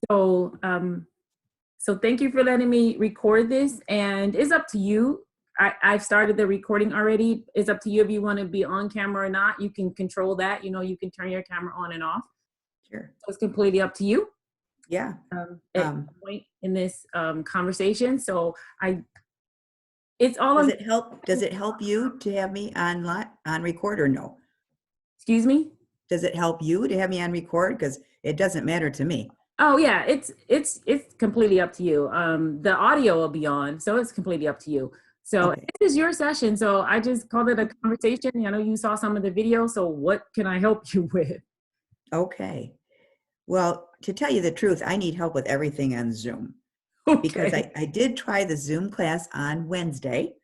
So, so thank you for letting me record this, and it's up to you. I've started the recording already. It's up to you if you want to be on camera or not. You can control that. You know, you can turn your camera on and off. Sure. So it's completely up to you. Yeah. At this point in this conversation. So it's all Does on. it help? Does it help you to have me on record or no? Excuse me? Does it help you to have me on record? Because it doesn't matter to me. Oh yeah, it's completely up to you. The audio will be on, so it's completely up to you. So Okay. this is your session. So I just called it a conversation. I know you saw some of the video. So what can I help you with? Okay. Well, to tell you the truth, I need help with everything on Zoom because Okay. I did try the Zoom class on Wednesday,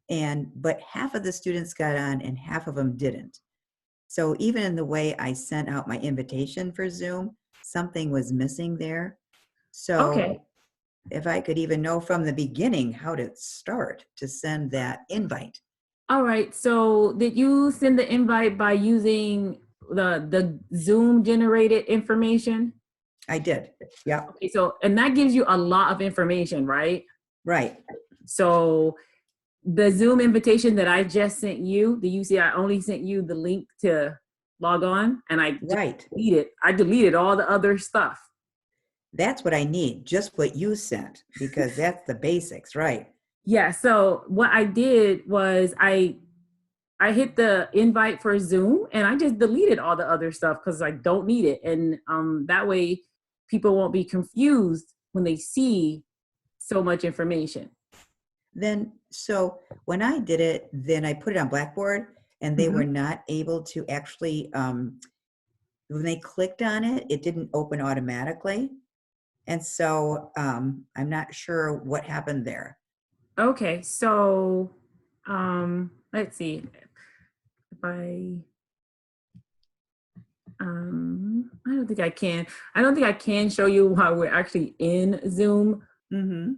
but half of the students got on and half of them didn't. So even in the way I sent out my invitation for Zoom, something was missing there. So Okay. if I could even know from the beginning how to start to send that invite. All right. So did you send the invite by using the Zoom generated information? I did. Yeah. Okay. So and that gives you a lot of information, right? Right. So the Zoom invitation that I just sent you, do you see I only sent you the link to log on and Right. I deleted all the other stuff. That's what I need, just what you sent, because that's the basics, right? Yeah, so what I did was I hit the invite for Zoom and I just deleted all the other stuff because I don't need it. And that way people won't be confused when they see so much information. Then, so when I did it, then I put it on Blackboard and they were not able to actually, when they clicked on it, it didn't open automatically. And so I'm not sure what happened there. Okay, so let's see. If I don't think I can. I don't think I can show you while we're actually in Zoom. Mm-hmm.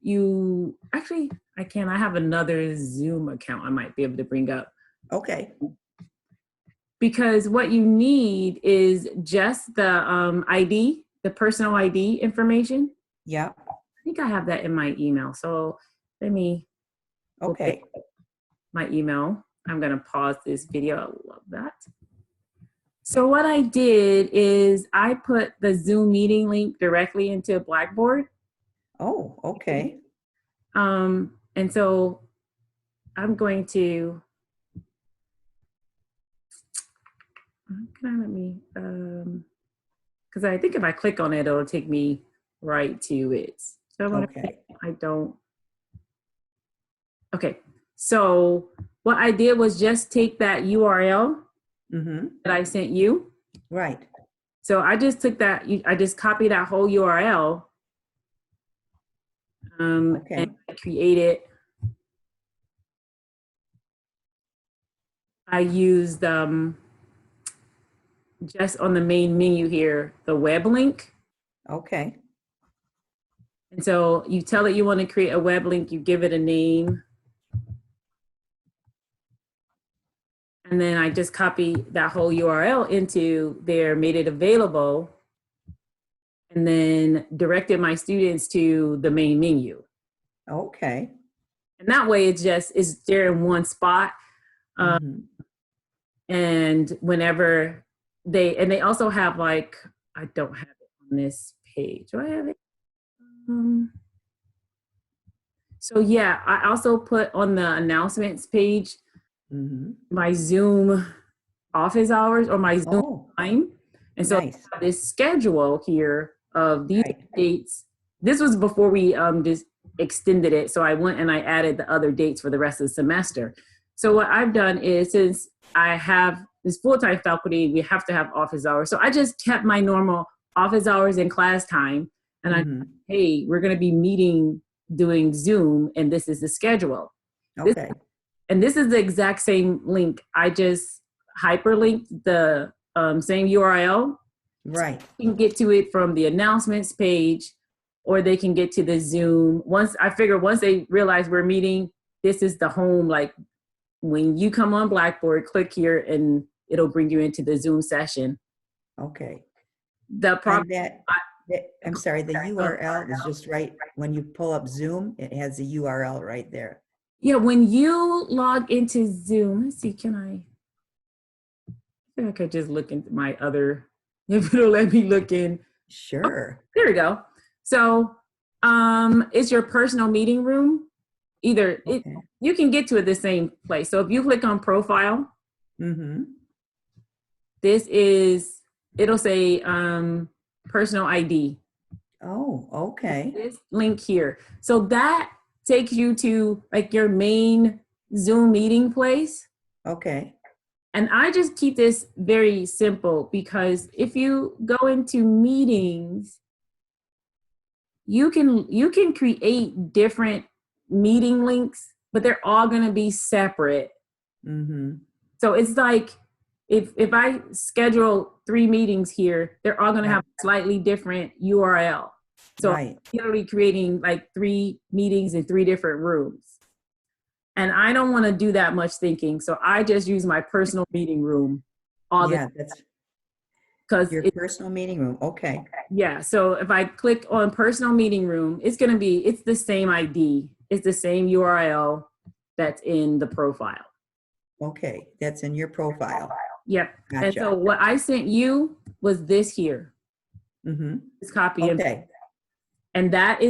You actually, I can. I have another Zoom account I might be able to bring up. Okay. Because what you need is just the ID, the personal ID information. Yeah. I think I have that in my email. So let me Okay. my email. I'm going to pause this video. I love that. So what I did is I put the Zoom meeting link directly into Blackboard. Oh, okay. And so I'm going to, because I think if I click on it, it'll take me right to it. So I'm gonna, I don't. Okay, so what I did was just take that URL that I sent you. Right. So I just took that, I just copied that whole URL and I created, I used just on the main menu here, the web link. Okay. And so you tell it you want to create a web link, you give it a name. And then I just copy that whole URL into there, made it available, and then directed my students to the main menu. Okay. And that way it's there in one spot. And whenever they also have like, I don't have it on this page. Do I have it? So yeah, I also put on the announcements page my Zoom office hours or my Zoom time. And so this schedule here of these dates, this was before we just extended it. So I went and I added the other dates for the rest of the semester. So what I've done is, since I have this full-time faculty, we have to have office hours. So I just kept my normal office hours and class time. And hey, we're going to be meeting doing Zoom, and this is the schedule. Okay. This is the exact same link. I just hyperlinked the same URL. Right. So you can get to it from the announcements page, or they can get to the Zoom. Once they realize we're meeting, this is the home. Like when you come on Blackboard, click here and it'll bring you into the Zoom session. Okay. The problem, I'm sorry, the URL is just right. When you pull up Zoom, it has the URL right there. Yeah, when you log into Zoom, let's see, I think I could just look into my other, if it'll let me look in. Sure. Oh, there we go. So it's your personal meeting room. Either Okay. you can get to it the same place. So if you click on profile, it'll say personal ID. Oh, okay. This link here. So that takes you to like your main Zoom meeting place. Okay. And I just keep this very simple because if you go into meetings, you can create different meeting links, but they're all going to be separate. So it's like if I schedule 3 meetings here, they're all going to have a slightly different URL. So I'm literally creating like 3 meetings in 3 different rooms. And I don't want to do that much thinking. So I just use my personal meeting room all the time. That's because your personal meeting room. Okay. Yeah. So if I click on personal meeting room, it's the same ID. It's the same URL that's in the profile. Okay. That's in your profile. Yep. Gotcha. And so what I sent you was this here. This copy. Okay. And that's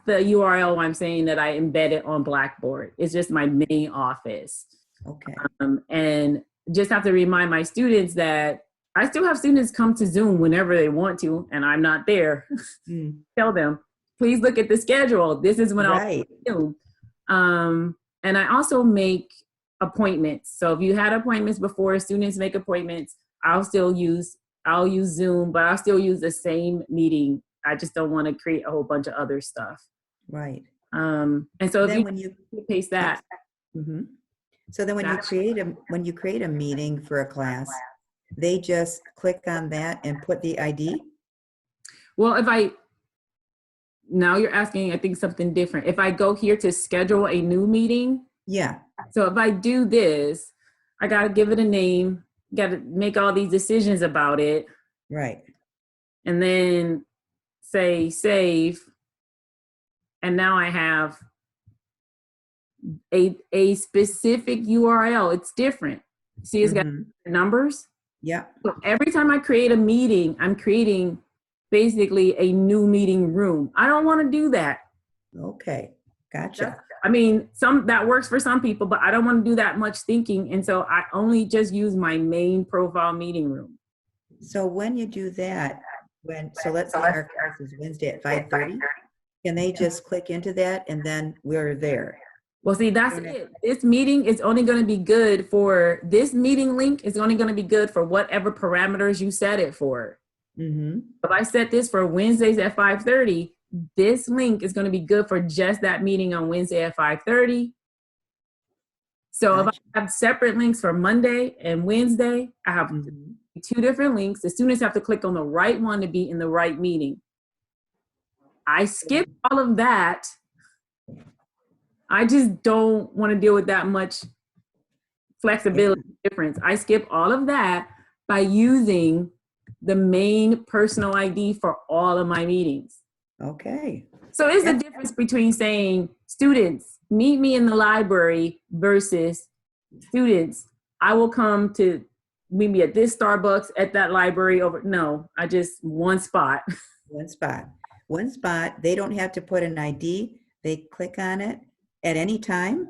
the URL I'm saying that I embedded on Blackboard. It's just my main office. Okay. And just have to remind my students that I still have students come to Zoom whenever they want to, and I'm not there. Tell them, please look at the schedule. This is when I'll do. And I also make appointments. So if you had appointments before, students make appointments, I'll use Zoom, but I'll still use the same meeting. I just don't want to create a whole bunch of other stuff. Right. And so then when you paste that. So then when you create a meeting for a class, they just click on that and put the ID? Well, now you're asking, I think, something different. If I go here to schedule a new meeting. Yeah. So if I do this, I got to give it a name, got to make all these decisions about it. Right. And then say save. And now I have a specific URL. It's different. See, it's got numbers. Yeah. So every time I create a meeting, I'm creating basically a new meeting room. I don't want to do that. Okay. Gotcha. I mean, that works for some people, but I don't want to do that much thinking. And so I only just use my main profile meeting room. So when you do that, so let's say our class is Wednesday at 5:30, can they just click into that and then we're there? Well, see, that's it. This meeting is only going to be good for, this meeting link is only going to be good for whatever parameters you set it for. If I set this for Wednesdays at 5:30, this link is going to be good for just that meeting on Wednesday at 5:30. So if I have separate links for Monday and Wednesday, I have 2 different links. The students have to click on the right one to be in the right meeting. I skip all of that. I just don't want to deal with that much flexibility difference. I skip all of that by using the main personal ID for all of my meetings. Okay. So it's the difference between saying, students, meet me in the library versus students, I will come to meet me at this Starbucks at that library over. No, I just one spot. One spot. They don't have to put an ID. They click on it at any time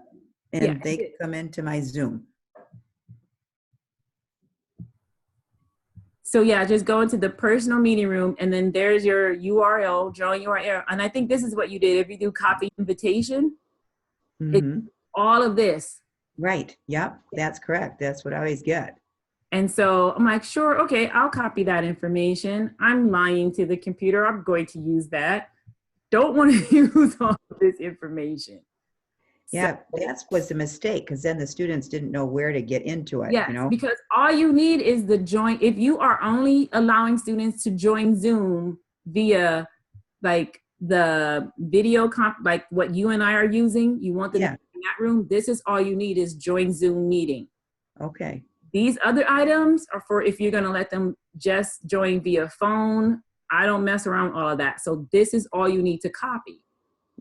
and they come into my Zoom. So yeah, just go into the personal meeting room and then there's your URL, join URL. And I think this is what you did. If you do copy invitation, it's all of this. Right. Yep. That's correct. That's what I always get. And so I'm like, sure, okay, I'll copy that information. I'm lying to the computer. I'm going to use that. Don't want to use all of this information. Yeah, that was the mistake because then the students didn't know where to get into it. Yes, because all you need is the join. If you are only allowing students to join Zoom via like the video like what you and I are using, you want them in that room, this is all you need is join Zoom meeting. Okay. These other items are for if you're going to let them just join via phone, I don't mess around with all of that. So this is all you need to copy.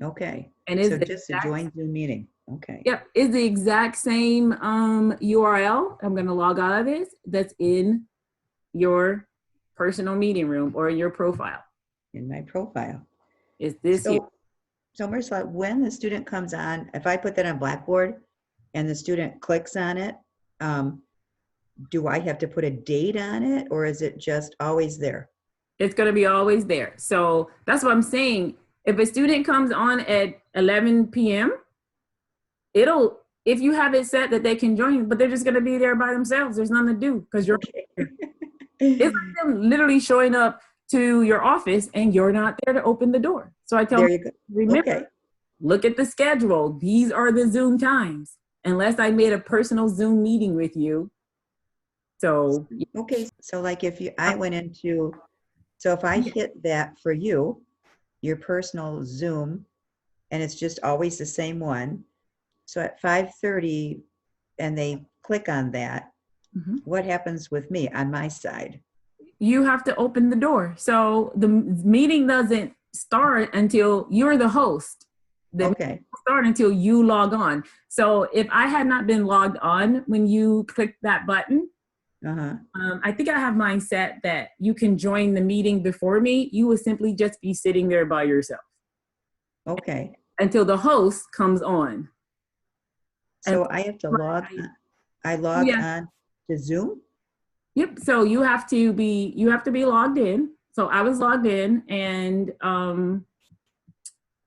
Okay. And it's So just to join Zoom meeting. Okay. Yep, it's the exact same URL. I'm going to log out of this. That's in your personal meeting room or in your profile. In my profile. Is this here? So Marissa, when the student comes on, if I put that on Blackboard and the student clicks on it, do I have to put a date on it, or is it just always there? It's going to be always there. So that's what I'm saying. If a student comes on at 11 p.m., if you have it set that they can join, but they're just going to be there by themselves. There's nothing to do because you're, okay. It's like them literally showing up to your office and you're not there to open the door. So I tell there them, you go. remember, Okay. Look at the schedule. These are the Zoom times, unless I made a personal Zoom meeting with you. So, okay. So like if I went into, so if I hit that for you, your personal Zoom, and it's just always the same one. So at 5:30 and they click on that, what happens with me on my side? You have to open the door. So the meeting doesn't start until you're the host. The meeting doesn't start until you log on. So if I had not been logged on when you clicked that button, I think I have mine set that you can join the meeting before me. You will simply just be sitting there by yourself. Okay. Until the host comes on. So I have to log on. I log on to Zoom? Yep. So you have to be logged in. So I was logged in, and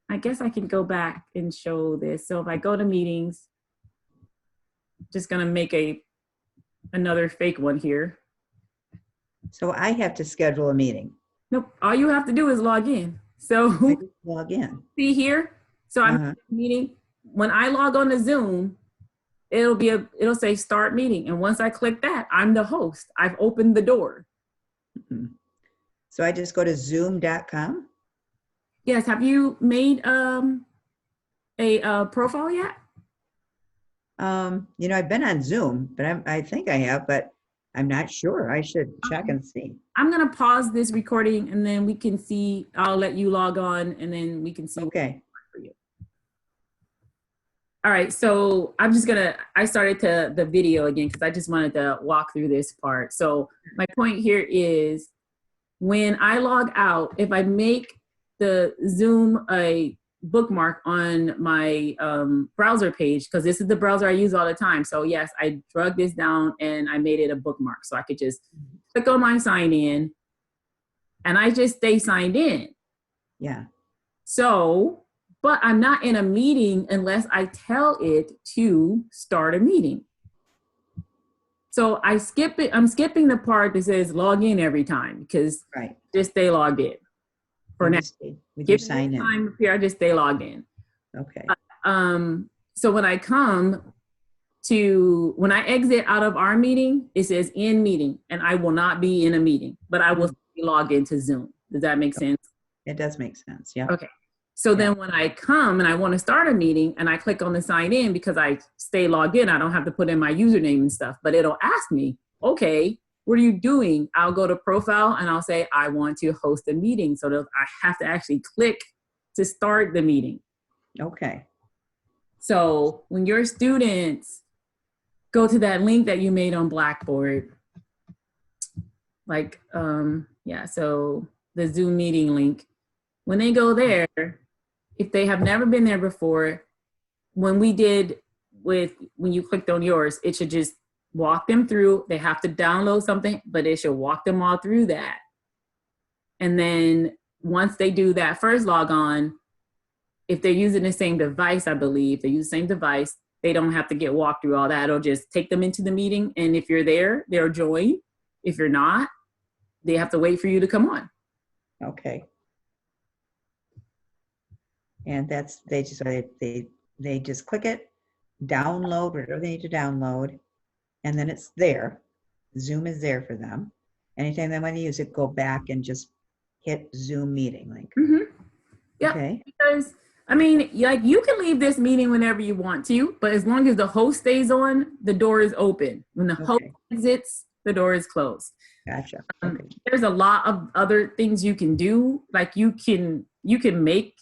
I guess I can go back and show this. So if I go to meetings, just gonna make another fake one here. So I have to schedule a meeting. Nope. All you have to do is log in. So I just log in. See here. So I'm in a meeting. When I log on to Zoom, it'll say start meeting. And once I click that, I'm the host. I've opened the door. So I just go to zoom.com? Yes. Have you made a profile yet? I've been on Zoom, but I think I have, but I'm not sure. I should check and see. I'm going to pause this recording and then we can see. I'll let you log on and then we can see. Okay. For you. All right. So I started the video again because I just wanted to walk through this part. So my point here is when I log out, if I make the Zoom a bookmark on my browser page, because this is the browser I use all the time. So yes, I drug this down and I made it a bookmark so I could just click on my sign in and I just stay signed in. Yeah. So, but I'm not in a meeting unless I tell it to start a meeting. So I'm skipping the part that says log in every time because just stay logged in. For now, with your sign in. Time here, I just stay logged in. Okay. So when I exit out of our meeting, it says in meeting, and I will not be in a meeting, but I will log into Zoom. Does that make sense? It does make sense. Yeah. Okay. So then when I come and I want to start a meeting and I click on the sign in because I stay logged in, I don't have to put in my username and stuff, but it'll ask me, okay, what are you doing? I'll go to profile and I'll say, I want to host a meeting. So I have to actually click to start the meeting. Okay. So when your students go to that link that you made on Blackboard, so the Zoom meeting link, when they go there, if they have never been there before, when you clicked on yours, it should just walk them through. They have to download something, but it should walk them all through that. And then once they do that first log on, if they're using the same device, I believe, they use the same device, they don't have to get walked through all that. It'll just take them into the meeting. And if you're there, they'll join. If you're not, they have to wait for you to come on. Okay. And they just click it, download whatever they need to download, and then it's there. Zoom is there for them. Anytime they want to use it, go back and just hit Zoom meeting link. Yeah. Okay. Because you can leave this meeting whenever you want to, but as long as the host stays on, the door is open. When the host exits, the door is closed. Gotcha. Okay. There's a lot of other things you can do. Like you can make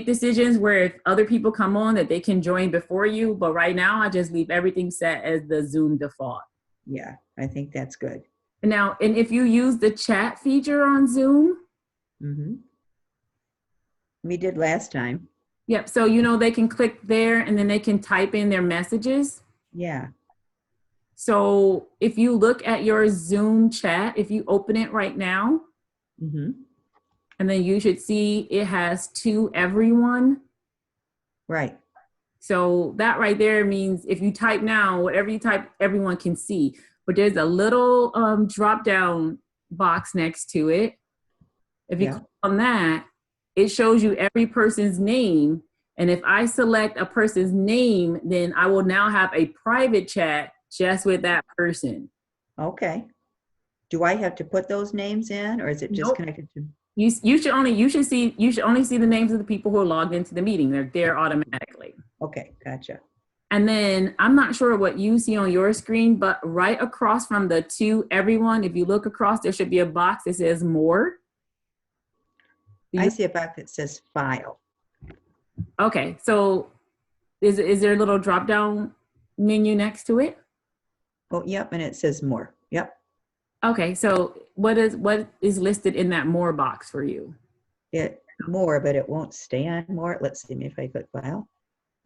decisions where if other people come on that they can join before you. But right now, I just leave everything set as the Zoom default. Yeah, I think that's good. Now, and if you use the chat feature on Zoom, we did last time. Yep. So, they can click there and then they can type in their messages. Yeah. So if you look at your Zoom chat, if you open it right now, and then you should see it has to everyone. Right. So that right there means if you type now, whatever you type, everyone can see. But there's a little drop down box next to it. If you click on that, it shows you every person's name. And if I select a person's name, then I will now have a private chat just with that person. Okay. Do I have to put those names in, or is it just connected to? You should only see the names of the people who are logged into the meeting. They're there automatically. Okay, gotcha. And then I'm not sure what you see on your screen, but right across from the to everyone, if you look across, there should be a box that says more. I see a box that says file. Okay, so is there a little drop down menu next to it? Oh, yep, and it says more. Yep. Okay, so what is listed in that more box for you? More, but it won't stay on more. Let's see if I click file.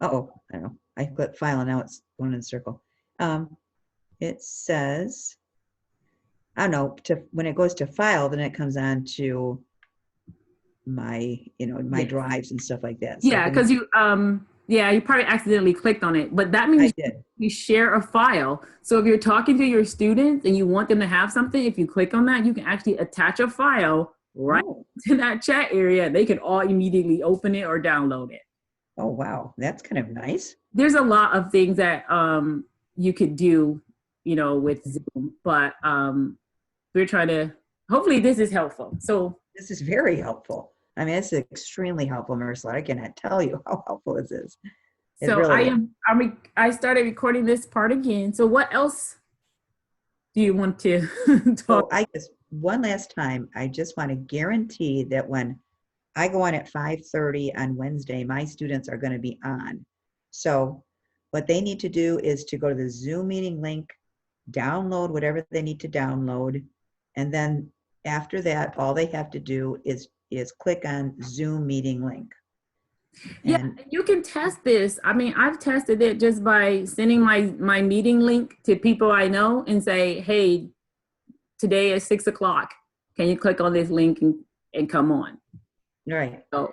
Uh-oh, I don't know. I click file and now it's going in a circle. It says, I don't know, when it goes to file, then it comes on to my, my drives and stuff like that. So yeah, because you probably accidentally clicked on it, but that means you share a file. So if you're talking to your students and you want them to have something, if you click on that, you can actually attach a file right to that chat area. They can all immediately open it or download it. Oh, wow. That's kind of nice. There's a lot of things that you could do, with Zoom, but we're trying to, hopefully this is helpful. So this is very helpful. I mean, it's extremely helpful, Marissa. I cannot tell you how helpful this is. So really I started recording this part again. So what else do you want to talk? I guess one last time, I just want to guarantee that when I go on at 5:30 on Wednesday, my students are going to be on. So what they need to do is to go to the Zoom meeting link, download whatever they need to download, and then after that, all they have to do is click on Zoom meeting link. Yeah, you can test this. I mean, I've tested it just by sending my meeting link to people I know and say, hey, today at 6 o'clock, can you click on this link and come on? Right. So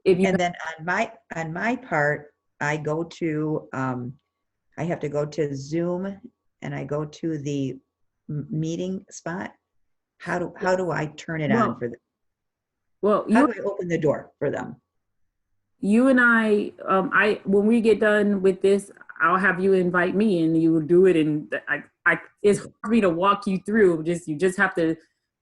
and then on my part, I go to, I have to go to Zoom and I go to the meeting spot. How do I turn it on for them? Well, how do I open the door for them? You and I when we get done with this, I'll have you invite me and you will do it. And it's hard for me to walk you through. You just have to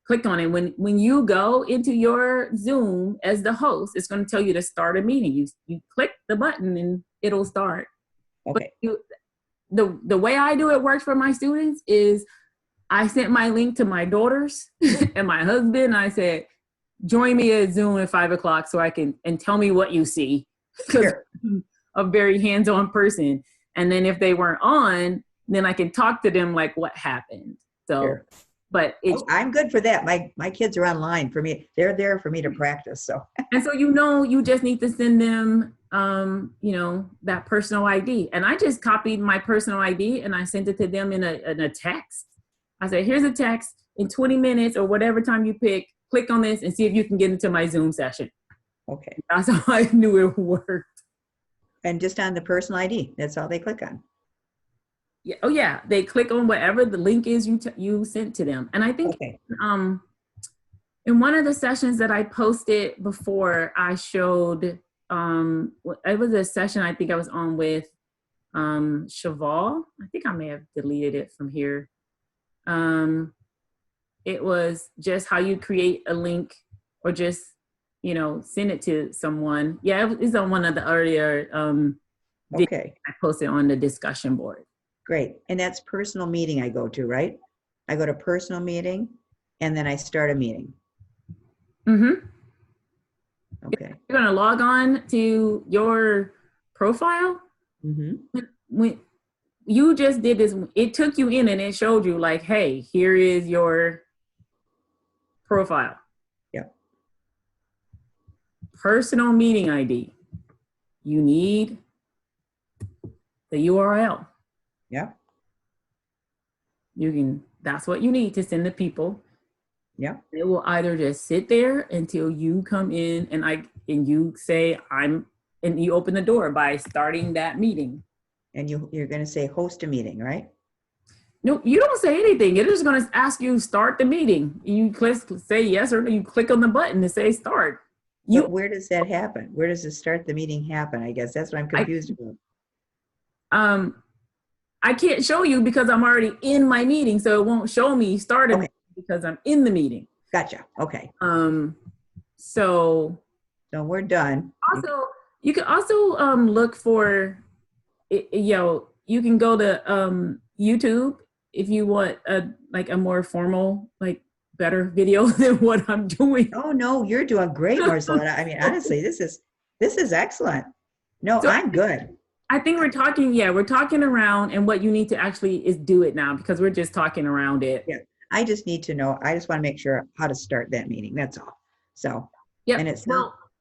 click on it. When you go into your Zoom as the host, it's going to tell you to start a meeting. You click the button and it'll start. Okay. But the way I do it works for my students is I sent my link to my daughters and my husband. And I said, join me at Zoom at 5 o'clock so I can, and tell me what you see. Because I'm a very hands-on person. And then if they weren't on, then I can talk to them like what happened. So, but I'm good for that. My kids are online for me. They're there for me to practice. So, and so, you just need to send them, that personal ID. And I just copied my personal ID and I sent it to them in a text. I said, here's a text in 20 minutes or whatever time you pick. Click on this and see if you can get into my Zoom session. Okay. That's how I knew it worked. And just on the personal ID, that's all they click on. Yeah. Oh yeah. They click on whatever the link is you sent to them. And I think in one of the sessions that I posted before, I showed, it was a session I think I was on with Cheval. I think I may have deleted it from here. It was just how you create a link or just, send it to someone. Yeah, it's on one of the earlier I posted on the discussion board. Great. And that's personal meeting I go to, right? I go to personal meeting, and then I start a meeting. Mm-hmm. Okay. You're gonna log on to your profile. Mm-hmm. When you just did this, it took you in and it showed you like, hey, here is your profile. Yep. Personal meeting ID. You need the URL. Yep. That's what you need to send the people. Yep. It will either just sit there until you come in and you say and you open the door by starting that meeting. And you're going to say host a meeting, right? No, you don't say anything. It is going to ask you start the meeting. You say yes or no. You click on the button to say start. But where does that happen? Where does the start the meeting happen? I guess that's what I'm confused about. I can't show you because I'm already in my meeting, so it won't show me starting Okay. because I'm in the meeting. Gotcha. Okay. So we're done. Also, you can also look for, you can go to YouTube if you want a more formal, better video than what I'm doing. Oh no, you're doing great, Marcelletta. I mean, honestly, this is excellent. No, so I'm good. I think we're talking around, and what you need to actually is do it now because we're just talking around it. Yeah, I just need to know. I just want to make sure how to start that meeting. That's all. So, yeah. And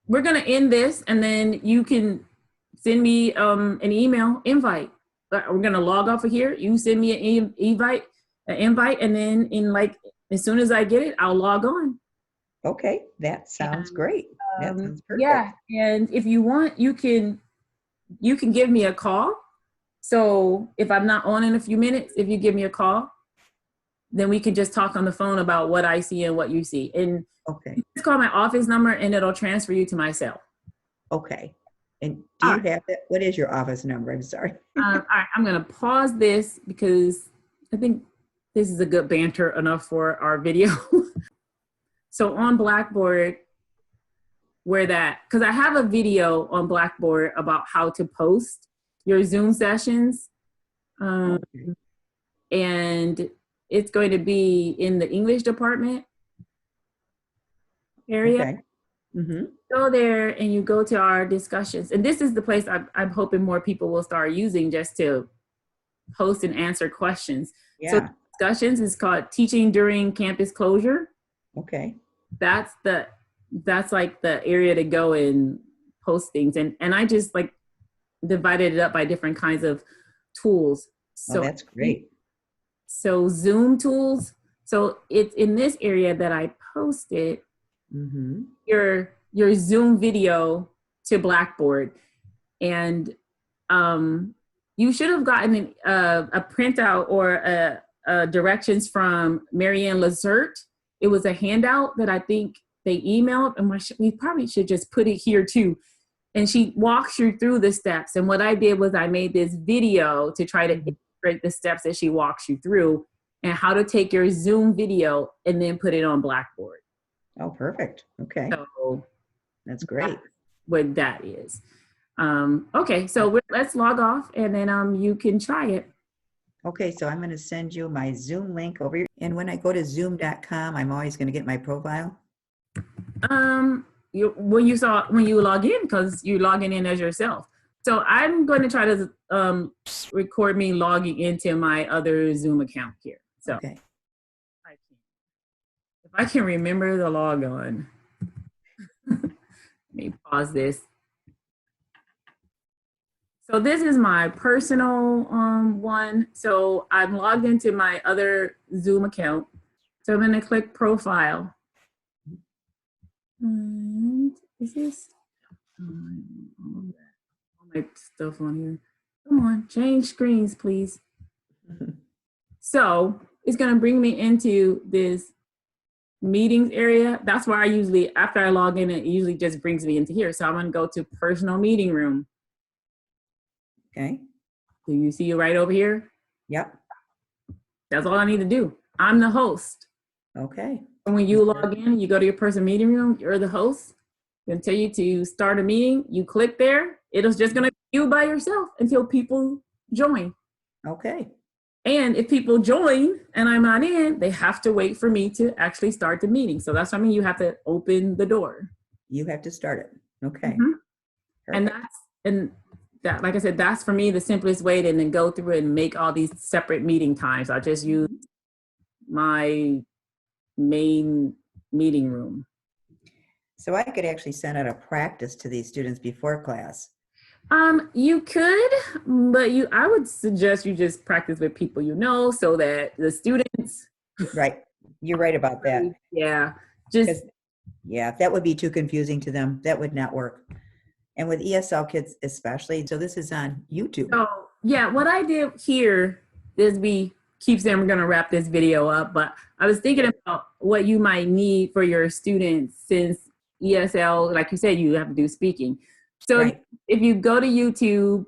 we're gonna end this, and then you can send me an email invite. We're gonna log off of here. You send me an invite, and then as soon as I get it, I'll log on. Okay, that sounds great. That sounds perfect. Yeah, and if you want, you can give me a call. So if I'm not on in a few minutes, if you give me a call, then we can just talk on the phone about what I see and what you see. And okay, just call my office number and it'll transfer you to my cell. Okay. And do you have that? What is your office number? I'm sorry. All right, I'm going to pause this because I think this is a good banter enough for our video. So on Blackboard, because I have a video on Blackboard about how to post your Zoom sessions. And it's going to be in the English department area. Okay. Mm-hmm. Go there and you go to our discussions. And this is the place I'm hoping more people will start using just to post and answer questions. Yeah. So discussions is called Teaching During Campus Closure. Okay. That's like the area to go and post things. And I just divided it up by different kinds of tools. So that's great. So Zoom tools. So it's in this area that I posted your Zoom video to Blackboard. And you should have gotten a printout or directions from Marianne Lazert. It was a handout that I think they emailed, and we probably should just put it here too. And she walks you through the steps. And what I did was I made this video to try to integrate the steps that she walks you through and how to take your Zoom video and then put it on Blackboard. Oh, perfect. Okay. So that's great. That's what that is. Okay, so let's log off and then you can try it. Okay, so I'm going to send you my Zoom link over here. And when I go to zoom.com, I'm always going to get my profile. When you log in, because you're logging in as yourself. So I'm going to try to record me logging into my other Zoom account here. So okay. If I can remember the logon, let me pause this. So this is my personal one. So I'm logged into my other Zoom account. So I'm going to click profile. And is this all my stuff on here? Come on, change screens, please. So it's going to bring me into this meetings area. That's where I usually, after I log in, it usually just brings me into here. So I'm going to go to personal meeting room. Okay. Do you see it right over here? Yep. That's all I need to do. I'm the host. Okay. And when you log in, you go to your personal meeting room, you're the host. It'll tell you to start a meeting. You click there. It's just going to be you by yourself until people join. Okay. And if people join and I'm not in, they have to wait for me to actually start the meeting. So that's what I mean. You have to open the door. You have to start it. Okay. Mhm. And Perfect. that, like I said, that's for me the simplest way to then go through it and make all these separate meeting times. I just use my main meeting room. So I could actually send out a practice to these students before class. You could, but I would suggest you just practice with people you know so that the students. Right. You're right about that. Yeah. Just, yeah, that would be too confusing to them. That would not work. And with ESL kids especially, so this is on YouTube. so yeah, what I did here is we keep saying we're going to wrap this video up, but I was thinking about what you might need for your students since ESL, like you said, you have to do speaking. So Right. if you go to YouTube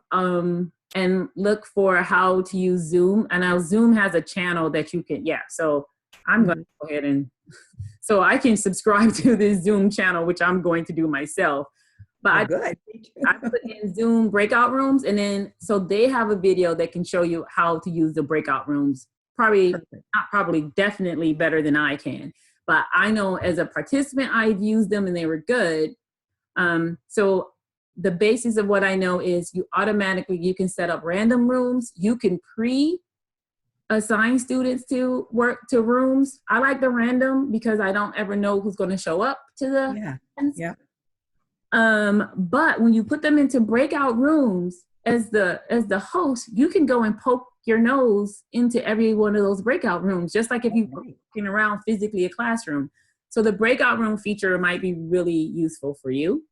and look for how to use Zoom, and now Zoom has a channel that you can, so I'm going to go ahead and, so I can subscribe to this Zoom channel, which I'm going to do myself. But good. I put in Zoom breakout rooms, and then so they have a video that can show you how to use the breakout rooms. Definitely better than I can. But I know as a participant, I've used them and they were good. So the basis of what I know is you can set up random rooms. You can assign students to work to rooms. I like the random because I don't ever know who's going to show up to the Yeah. But when you put them into breakout rooms as the host, you can go and poke your nose into every one of those breakout rooms, just like if you were walking around physically a classroom. So the breakout room feature might be really useful for you.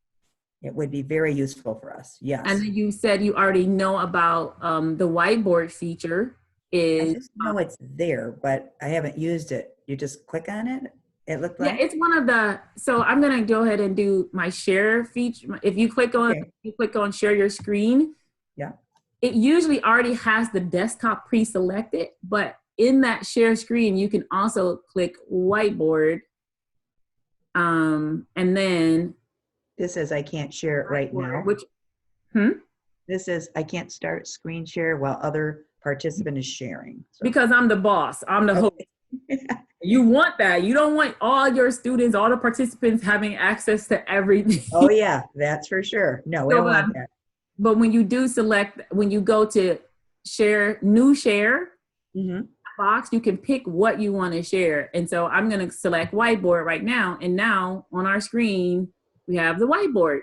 It would be very useful for us. Yes. And then you said you already know about the whiteboard feature. I just know it's there, but I haven't used it. You just click on it. It looked like. Yeah, it's one of the. So I'm gonna go ahead and do my share feature. If you click on share your screen. Yeah. It usually already has the desktop pre-selected, but in that share screen, you can also click whiteboard. And then this says I can't share it right now. This says I can't start screen share while other participant is sharing. So. Because I'm the boss. I'm the host. You want that. You don't want all your students, all the participants having access to everything. Oh yeah, that's for sure. No, we don't want that. But when you do when you go to new share box, you can pick what you want to share. And so I'm going to select whiteboard right now. And now on our screen, we have the whiteboard.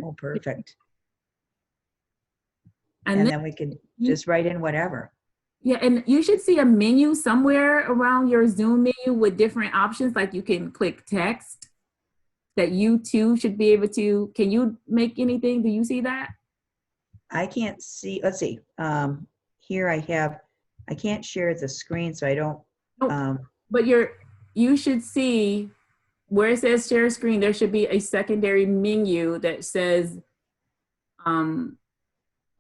Oh, perfect. And then we can just write in whatever. Yeah, and you should see a menu somewhere around your Zoom menu with different options. Like you can click text that you too should be able to. Can you make anything? Do you see that? I can't see. Let's see. Here I can't share the screen, so I don't. But you should see where it says share screen. There should be a secondary menu that says,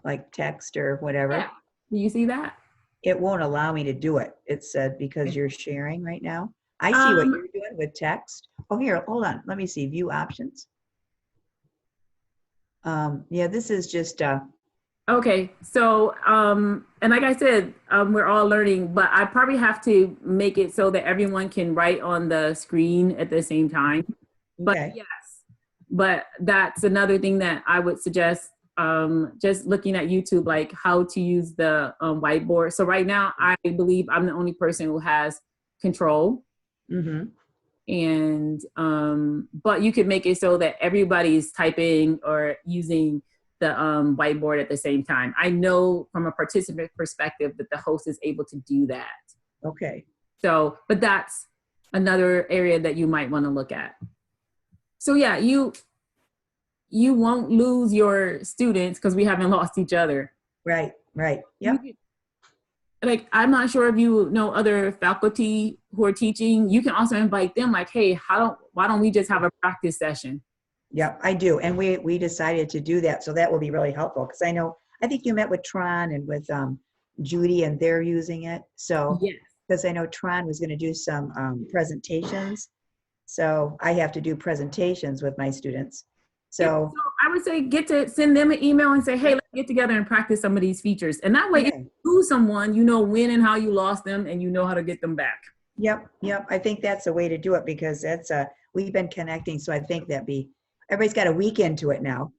like text or whatever. Yeah. Do you see that? It won't allow me to do it. It said because you're sharing right now. I see what you're doing with text. Oh, here, hold on. Let me see. View options. Yeah, this is just. Okay, so and like I said, we're all learning, but I probably have to make it so that everyone can write on the screen at the same time. Okay. But yes, but that's another thing that I would suggest. Just looking at YouTube, like how to use the whiteboard. So right now, I believe I'm the only person who has control. And but you could make it so that everybody's typing or using the whiteboard at the same time. I know from a participant perspective that the host is able to do that. Okay. So, but that's another area that you might want to look at. So yeah, you won't lose your students because we haven't lost each other. Right, right. Yep. Like, I'm not sure if you know other faculty who are teaching. You can also invite them like, hey, why don't we just have a practice session? Yeah, I do. And we decided to do that. So that will be really helpful because I think you met with Tron and with Judy and they're using it. So, yes. Because I know Tron was going to do some presentations. So I have to do presentations with my students. So I would say send them an email and say, hey, let's get together and practice some of these features. And that way, if you lose someone, you know when and how you lost them, and you know how to get them back. Yep. I think that's a way to do it, because we've been connecting. So I think everybody's got a week into it now.